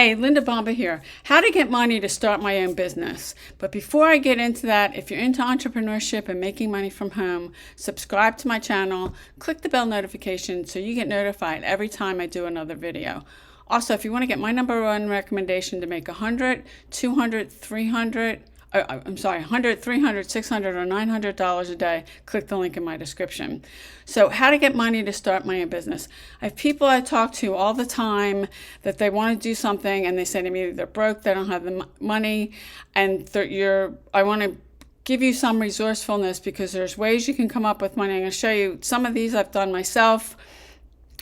Hey, Linda Bomba here. How to get money to start my own business. But before I get into that, if you're into entrepreneurship and making money from home, subscribe to my channel, click the bell notification so you get notified every time I do another video. Also, if you want to get my #1 recommendation to make 100, 200, 300, $100, $300, $600, or $900 a day, click the link in my description. So how to get money to start my own business. I have people I talk to all the time that they want to do something and they say to me they're broke, they don't have the money, and I want to give you some resourcefulness because there's ways you can come up with money. I'm going to show you some of these I've done myself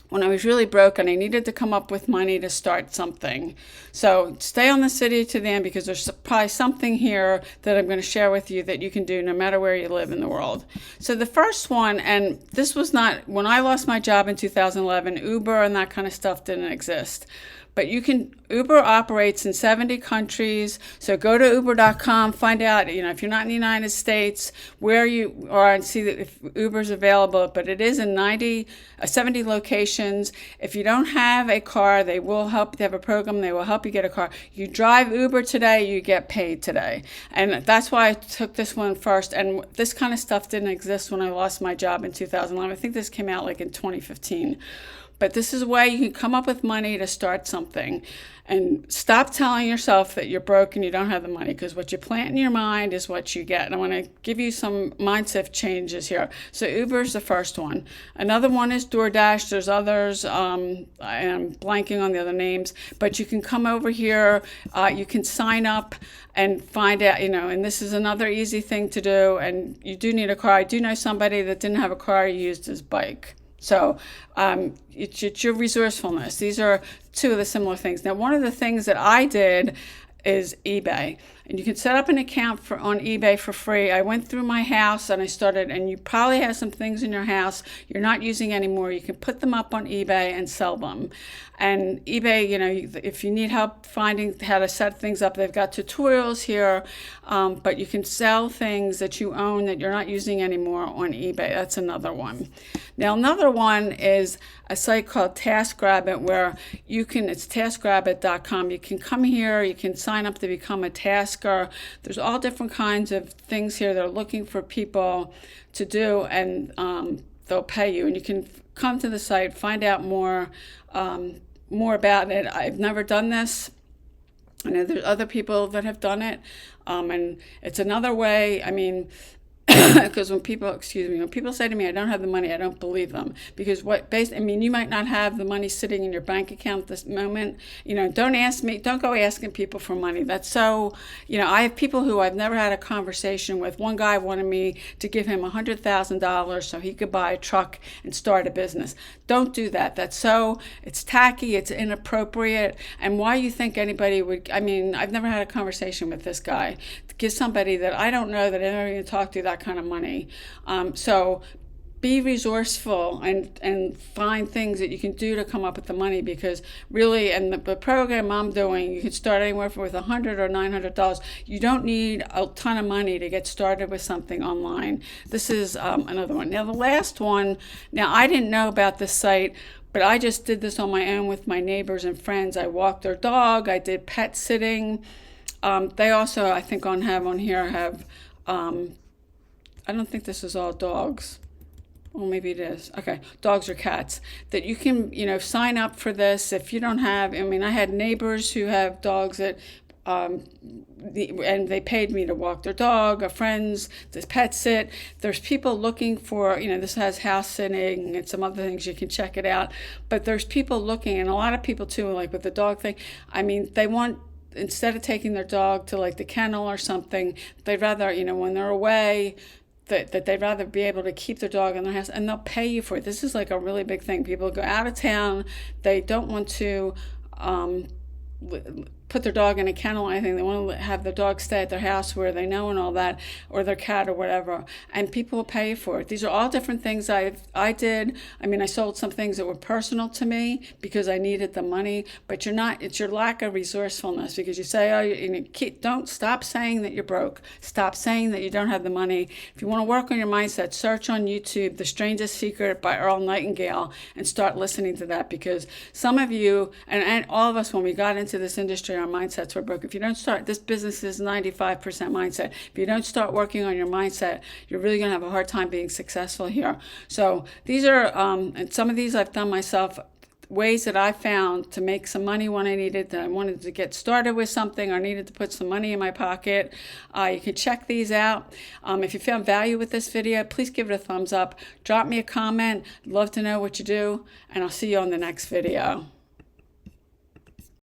when I was really broke and I needed to come up with money to start something. So stay on the video to the end because there's probably something here that I'm going to share with you that you can do no matter where you live in the world. So the first one, and this was not, when I lost my job in 2011, Uber and that kind of stuff didn't exist. But Uber operates in 70 countries. So go to uber.com, find out, if you're not in the United States, where you are and see that if Uber's available. But it is in 70 locations. If you don't have a car, they will help. They have a program. They will help you get a car. You drive Uber today, you get paid today. And that's why I took this one first. And this kind of stuff didn't exist when I lost my job in 2011. I think this came out like in 2015. But this is a way you can come up with money to start something. And stop telling yourself that you're broke and you don't have the money, because what you plant in your mind is what you get. And I want to give you some mindset changes here. So Uber's the first one. Another one is DoorDash. There's others. I'm blanking on the other names. But you can come over here. You can sign up and find out, and this is another easy thing to do. And you do need a car. I do know somebody that didn't have a car. He used his bike. So it's your resourcefulness. These are two of the similar things. Now, one of the things that I did is eBay. And you can set up an account on eBay for free. I went through my house and I started, and you probably have some things in your house you're not using anymore. You can put them up on eBay and sell them. And eBay, if you need help finding how to set things up, they've got tutorials here. But you can sell things that you own that you're not using anymore on eBay. That's another one. Now, another one is a site called Taskrabbit, where it's taskrabbit.com. You can come here, you can sign up to become a tasker. There's all different kinds of things here that are looking for people to do, and they'll pay you. And you can come to the site, find out more about it. I've never done this. I know there's other people that have done it, and it's another way. Because when people say to me, I don't have the money, I don't believe them. Because you might not have the money sitting in your bank account at this moment. Don't go asking people for money. That's so, I have people who I've never had a conversation with. One guy wanted me to give him $100,000 so he could buy a truck and start a business. Don't do that. It's tacky, it's inappropriate. And why you think anybody would, I've never had a conversation with this guy. Give somebody that I don't know, that I'm never going to talk to, that kind of money. So be resourceful and find things that you can do to come up with the money, because really, and the program I'm doing, you can start anywhere with $100 or $900. You don't need a ton of money to get started with something online. This is another one. Now, the last one, I didn't know about this site, but I just did this on my own with my neighbors and friends. I walked their dog. I did pet sitting. They also, I think, have, I don't think this is all dogs. Well, maybe it is. Okay, dogs or cats. That you can, sign up for this if you don't have. I had neighbors who have dogs that, and they paid me to walk their dog, friends, this pet sit. There's people looking for, this has house sitting and some other things. You can check it out. But there's people looking, and a lot of people too, like with the dog thing. They want, instead of taking their dog to like the kennel or something, they'd rather, when they're away, that they'd rather be able to keep their dog in their house, and they'll pay you for it. This is like a really big thing. People go out of town, they don't want to put their dog in a kennel or anything. They want to have the dog stay at their house where they know and all that, or their cat or whatever. And people will pay for it. These are all different things I did. I mean, I sold some things that were personal to me because I needed the money, but it's your lack of resourcefulness, because you say, don't stop saying that you're broke. Stop saying that you don't have the money. If you want to work on your mindset, search on YouTube, The Strangest Secret by Earl Nightingale, and start listening to that, because some of you, and all of us, when we got into this industry, our mindsets were broke. If you don't start, this business is 95% mindset. If you don't start working on your mindset, you're really going to have a hard time being successful here. So these are, and some of these I've done myself, ways that I found to make some money when I needed, that I wanted to get started with something or needed to put some money in my pocket. You can check these out. If you found value with this video, please give it a thumbs up. Drop me a comment. I'd love to know what you do, and I'll see you on the next video.